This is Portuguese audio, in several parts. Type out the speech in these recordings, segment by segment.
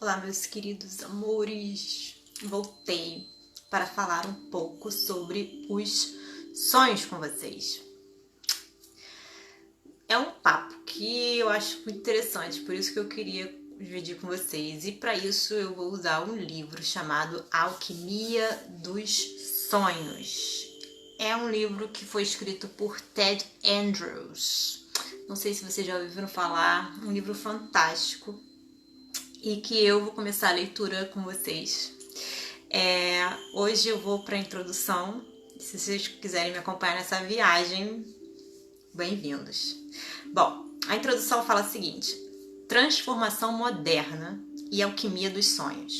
Olá, meus queridos amores! Voltei para falar um pouco sobre os sonhos com vocês. É um papo que eu acho muito interessante, por isso que eu queria dividir com vocês. E para isso eu vou usar um livro chamado Alquimia dos Sonhos. É um livro que foi escrito por Ted Andrews. Não sei se vocês já ouviram falar, um livro fantástico. E que eu vou começar a leitura com vocês. Hoje eu vou para a introdução. Se vocês quiserem me acompanhar nessa viagem, bem-vindos. Bom, a introdução fala o seguinte: transformação moderna e alquimia dos sonhos.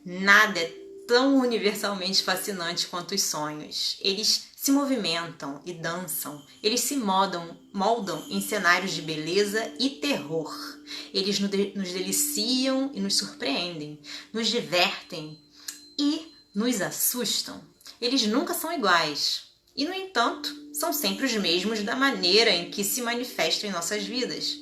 Nada é tão universalmente fascinante quanto os sonhos. Eles se movimentam e dançam, eles se moldam em cenários de beleza e terror. Eles nos deliciam e nos surpreendem, nos divertem e nos assustam. Eles nunca são iguais e, no entanto, são sempre os mesmos da maneira em que se manifestam em nossas vidas.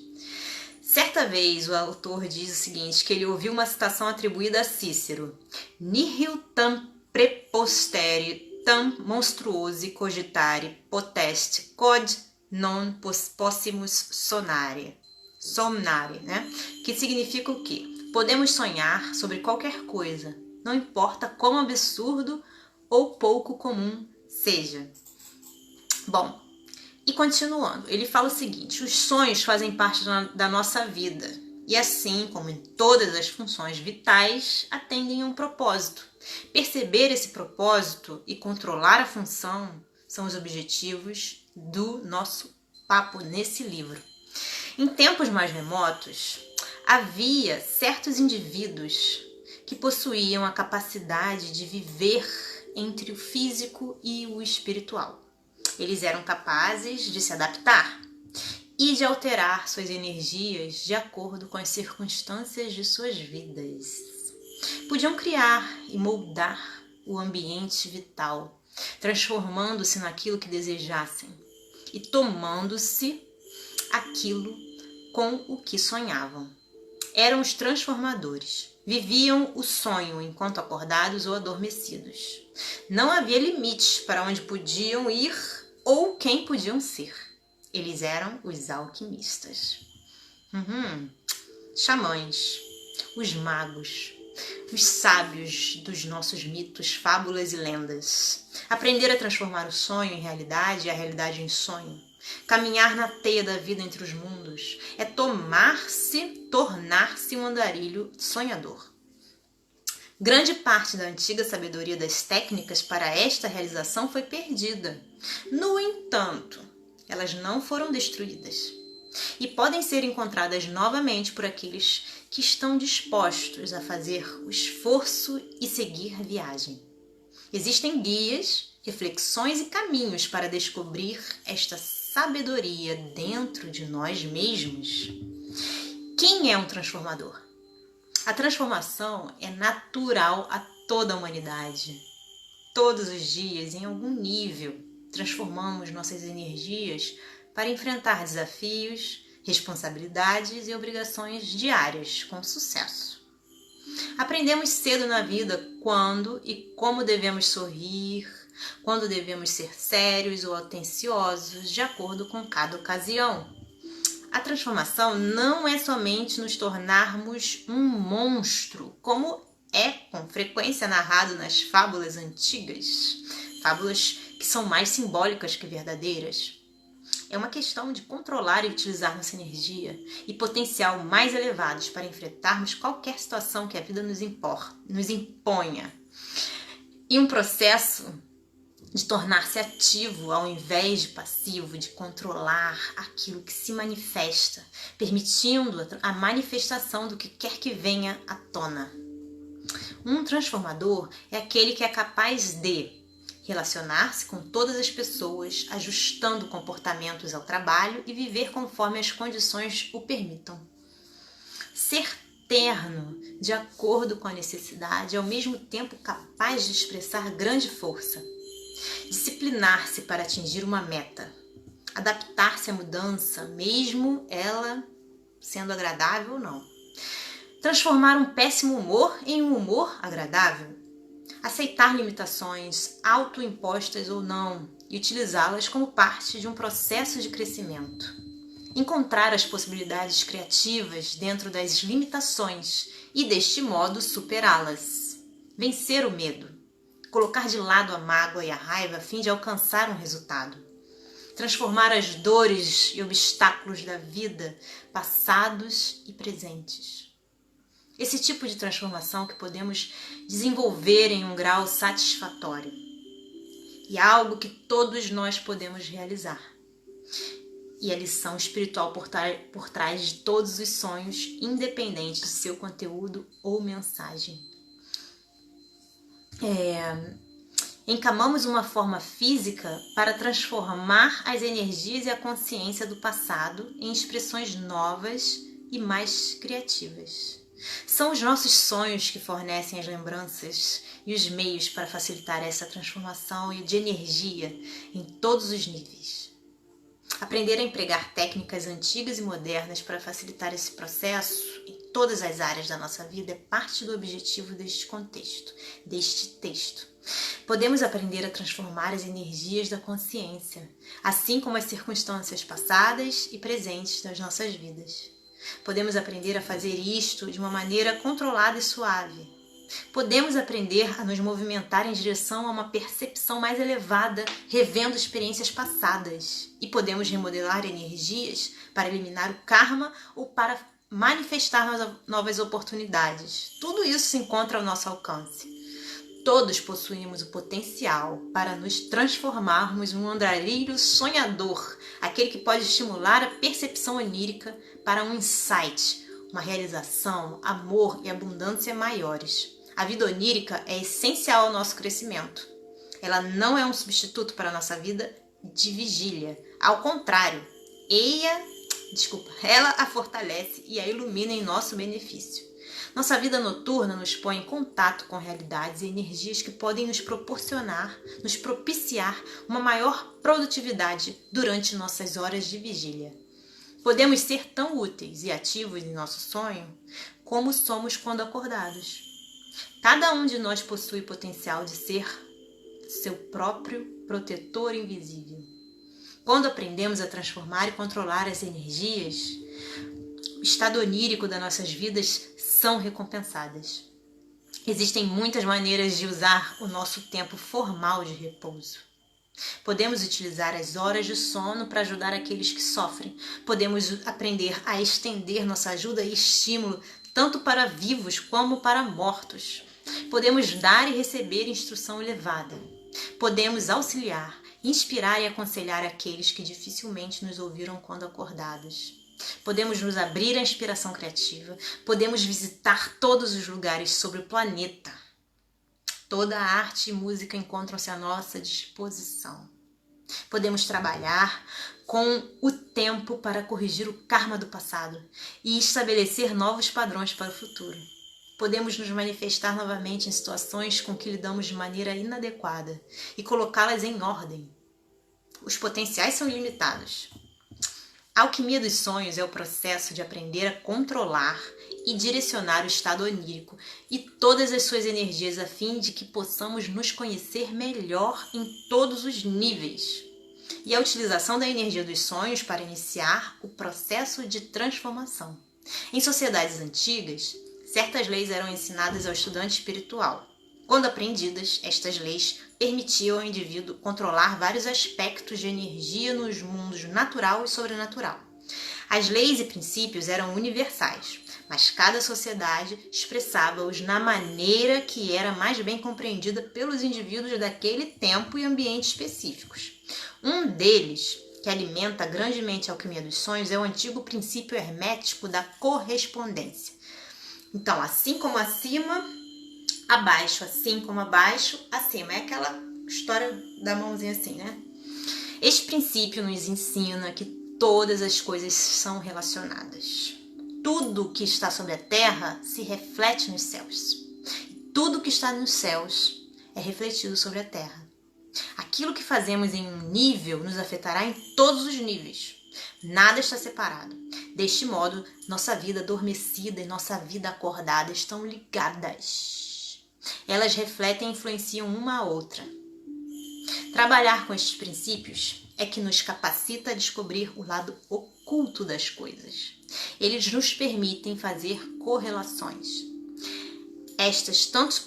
Certa vez o autor diz o seguinte, que ele ouviu uma citação atribuída a Cícero: Nihil tam prepostere tam monstruosi cogitare potest quod non possimus somnare, né? Que significa o quê? Podemos sonhar sobre qualquer coisa, não importa quão absurdo ou pouco comum seja. Bom, e continuando, ele fala o seguinte: os sonhos fazem parte da nossa vida e, assim como em todas as funções vitais, atendem a um propósito. Perceber esse propósito e controlar a função são os objetivos do nosso papo nesse livro. Em tempos mais remotos, havia certos indivíduos que possuíam a capacidade de viver entre o físico e o espiritual. Eles eram capazes de se adaptar e de alterar suas energias de acordo com as circunstâncias de suas vidas. Podiam criar e moldar o ambiente vital, transformando-se naquilo que desejassem e tomando-se aquilo com o que sonhavam. Eram os transformadores. Viviam o sonho enquanto acordados ou adormecidos. Não havia limites para onde podiam ir ou quem podiam ser. Eles eram os alquimistas. Xamãs, os magos, os sábios dos nossos mitos, fábulas e lendas. Aprender a transformar o sonho em realidade e a realidade em sonho. Caminhar na teia da vida entre os mundos é tornar-se um andarilho sonhador. Grande parte da antiga sabedoria das técnicas para esta realização foi perdida. No entanto, elas não foram destruídas e podem ser encontradas novamente por aqueles que estão dispostos a fazer o esforço e seguir a viagem. Existem guias, reflexões e caminhos para descobrir esta sabedoria dentro de nós mesmos. Quem é um transformador? A transformação é natural a toda a humanidade. Todos os dias, em algum nível, transformamos nossas energias para enfrentar desafios, responsabilidades e obrigações diárias com sucesso. Aprendemos cedo na vida quando e como devemos sorrir, quando devemos ser sérios ou atenciosos, de acordo com cada ocasião. A transformação não é somente nos tornarmos um monstro, como é com frequência narrado nas fábulas antigas, fábulas que são mais simbólicas que verdadeiras. É uma questão de controlar e utilizar nossa energia e potencial mais elevados para enfrentarmos qualquer situação que a vida nos imponha. E um processo de tornar-se ativo ao invés de passivo, de controlar aquilo que se manifesta, permitindo a manifestação do que quer que venha à tona. Um transformador é aquele que é capaz de relacionar-se com todas as pessoas, ajustando comportamentos ao trabalho e viver conforme as condições o permitam. Ser terno, de acordo com a necessidade, ao mesmo tempo capaz de expressar grande força. Disciplinar-se para atingir uma meta. Adaptar-se à mudança, mesmo ela sendo agradável ou não. Transformar um péssimo humor em um humor agradável. Aceitar limitações, autoimpostas ou não, e utilizá-las como parte de um processo de crescimento. Encontrar as possibilidades criativas dentro das limitações e, deste modo, superá-las. Vencer o medo. Colocar de lado a mágoa e a raiva a fim de alcançar um resultado. Transformar as dores e obstáculos da vida, passados e presentes. Esse tipo de transformação que podemos desenvolver em um grau satisfatório. E é algo que todos nós podemos realizar. E a lição espiritual por trás de todos os sonhos, independente de seu conteúdo ou mensagem. Encamamos uma forma física para transformar as energias e a consciência do passado em expressões novas e mais criativas. São os nossos sonhos que fornecem as lembranças e os meios para facilitar essa transformação de energia em todos os níveis. Aprender a empregar técnicas antigas e modernas para facilitar esse processo em todas as áreas da nossa vida é parte do objetivo deste contexto, deste texto. Podemos aprender a transformar as energias da consciência, assim como as circunstâncias passadas e presentes das nossas vidas. Podemos aprender a fazer isto de uma maneira controlada e suave. Podemos aprender a nos movimentar em direção a uma percepção mais elevada, revendo experiências passadas. E podemos remodelar energias para eliminar o karma ou para manifestar novas oportunidades. Tudo isso se encontra ao nosso alcance. Todos possuímos o potencial para nos transformarmos em um andarilho sonhador, aquele que pode estimular a percepção onírica para um insight, uma realização, amor e abundância maiores. A vida onírica é essencial ao nosso crescimento. Ela não é um substituto para a nossa vida de vigília. Ao contrário, ela a fortalece e a ilumina em nosso benefício. Nossa vida noturna nos põe em contato com realidades e energias que podem nos propiciar uma maior produtividade durante nossas horas de vigília. Podemos ser tão úteis e ativos em nosso sonho como somos quando acordados. Cada um de nós possui o potencial de ser seu próprio protetor invisível. Quando aprendemos a transformar e controlar as energias, o estado onírico das nossas vidas são recompensadas. Existem muitas maneiras de usar o nosso tempo formal de repouso. Podemos utilizar as horas de sono para ajudar aqueles que sofrem. Podemos aprender a estender nossa ajuda e estímulo tanto para vivos como para mortos. Podemos dar e receber instrução elevada. Podemos auxiliar, inspirar e aconselhar aqueles que dificilmente nos ouviram quando acordados. Podemos nos abrir à inspiração criativa. Podemos visitar todos os lugares sobre o planeta. Toda a arte e música encontram-se à nossa disposição. Podemos trabalhar com o tempo para corrigir o karma do passado e estabelecer novos padrões para o futuro. Podemos nos manifestar novamente em situações com que lidamos de maneira inadequada e colocá-las em ordem. Os potenciais são ilimitados. A alquimia dos sonhos é o processo de aprender a controlar e direcionar o estado onírico e todas as suas energias a fim de que possamos nos conhecer melhor em todos os níveis. E a utilização da energia dos sonhos para iniciar o processo de transformação. Em sociedades antigas, certas leis eram ensinadas ao estudante espiritual. Quando aprendidas, estas leis permitiam ao indivíduo controlar vários aspectos de energia nos mundos natural e sobrenatural. As leis e princípios eram universais, mas cada sociedade expressava-os na maneira que era mais bem compreendida pelos indivíduos daquele tempo e ambiente específicos. Um deles, que alimenta grandemente a alquimia dos sonhos, é o antigo princípio hermético da correspondência. Então, assim como acima, abaixo, assim como abaixo, acima. É aquela história da mãozinha assim, né? Este princípio nos ensina que todas as coisas são relacionadas. Tudo que está sobre a terra se reflete nos céus. Tudo que está nos céus é refletido sobre a terra. Aquilo que fazemos em um nível nos afetará em todos os níveis. Nada está separado. Deste modo, nossa vida adormecida e nossa vida acordada estão ligadas. Elas refletem e influenciam uma a outra. Trabalhar com estes princípios é que nos capacita a descobrir o lado oculto das coisas. Eles nos permitem fazer correlações. Estas tanto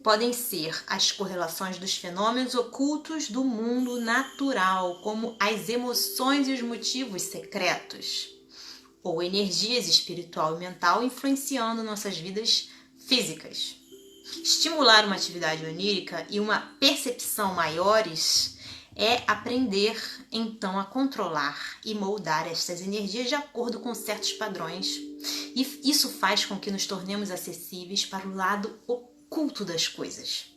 podem ser as correlações dos fenômenos ocultos do mundo natural, como as emoções e os motivos secretos, ou energias espiritual e mental influenciando nossas vidas físicas. Estimular uma atividade onírica e uma percepção maiores é aprender, então, a controlar e moldar estas energias de acordo com certos padrões. E isso faz com que nos tornemos acessíveis para o lado oculto das coisas.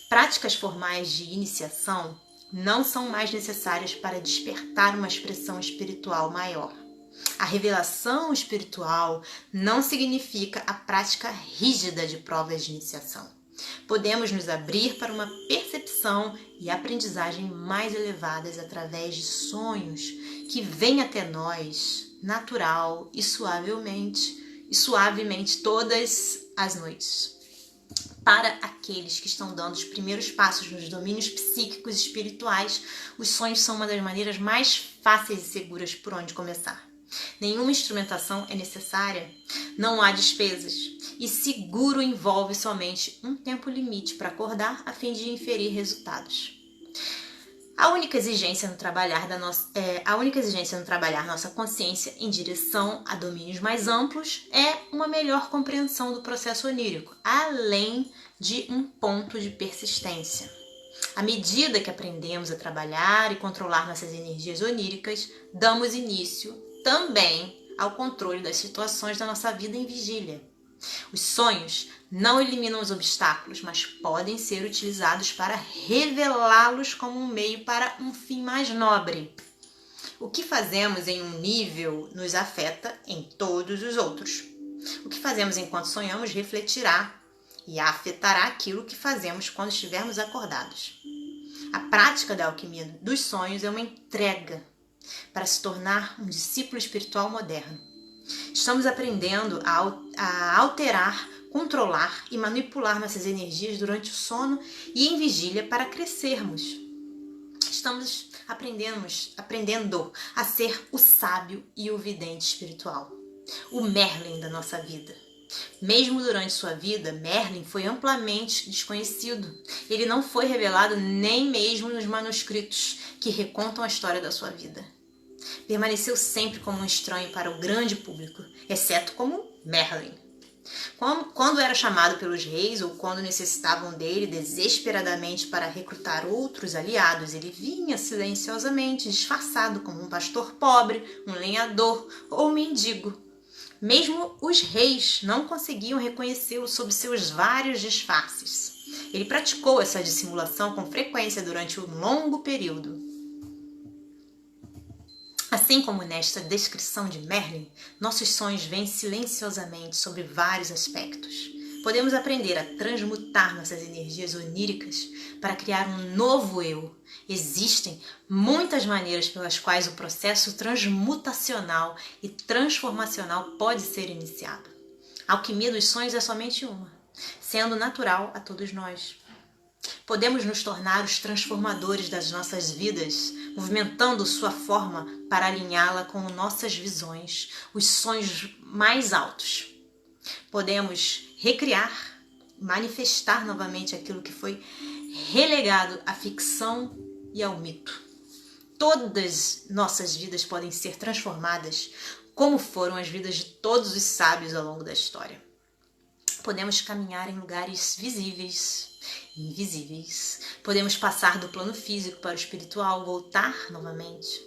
Práticas formais de iniciação não são mais necessárias para despertar uma expressão espiritual maior. A revelação espiritual não significa a prática rígida de provas de iniciação. Podemos nos abrir para uma percepção e aprendizagem mais elevadas através de sonhos que vêm até nós, natural e suavemente todas as noites. Para aqueles que estão dando os primeiros passos nos domínios psíquicos e espirituais, os sonhos são uma das maneiras mais fáceis e seguras por onde começar. Nenhuma instrumentação é necessária, não há despesas, e seguro envolve somente um tempo limite para acordar a fim de inferir resultados. A única exigência no trabalhar nossa consciência em direção a domínios mais amplos é uma melhor compreensão do processo onírico, além de um ponto de persistência. À medida que aprendemos a trabalhar e controlar nossas energias oníricas, damos início também ao controle das situações da nossa vida em vigília. Os sonhos não eliminam os obstáculos, mas podem ser utilizados para revelá-los como um meio para um fim mais nobre. O que fazemos em um nível nos afeta em todos os outros. O que fazemos enquanto sonhamos refletirá e afetará aquilo que fazemos quando estivermos acordados. A prática da alquimia dos sonhos é uma entrega para se tornar um discípulo espiritual moderno. Estamos aprendendo a alterar, controlar e manipular nossas energias durante o sono e em vigília para crescermos. Estamos aprendendo a ser o sábio e o vidente espiritual, o Merlin da nossa vida. Mesmo durante sua vida, Merlin foi amplamente desconhecido. Ele não foi revelado nem mesmo nos manuscritos que recontam a história da sua vida. Permaneceu sempre como um estranho para o grande público, exceto como Merlin. Quando era chamado pelos reis ou quando necessitavam dele desesperadamente para recrutar outros aliados, ele vinha silenciosamente, disfarçado como um pastor pobre, um lenhador ou um mendigo. Mesmo os reis não conseguiam reconhecê-lo sob seus vários disfarces. Ele praticou essa dissimulação com frequência durante um longo período. Assim como nesta descrição de Merlin, nossos sonhos vêm silenciosamente sobre vários aspectos. Podemos aprender a transmutar nossas energias oníricas para criar um novo eu. Existem muitas maneiras pelas quais o processo transmutacional e transformacional pode ser iniciado. A alquimia dos sonhos é somente uma, sendo natural a todos nós. Podemos nos tornar os transformadores das nossas vidas, movimentando sua forma para alinhá-la com nossas visões, os sonhos mais altos. Podemos recriar, manifestar novamente aquilo que foi relegado à ficção e ao mito. Todas nossas vidas podem ser transformadas, como foram as vidas de todos os sábios ao longo da história. Podemos caminhar em lugares visíveis, invisíveis. Podemos passar do plano físico para o espiritual, voltar novamente.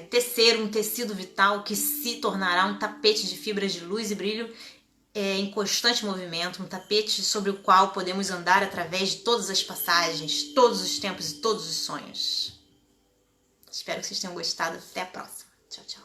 Tecer um tecido vital que se tornará um tapete de fibras de luz e brilho em constante movimento, um tapete sobre o qual podemos andar através de todas as passagens, todos os tempos e todos os sonhos. Espero que vocês tenham gostado. Até a próxima. Tchau, tchau.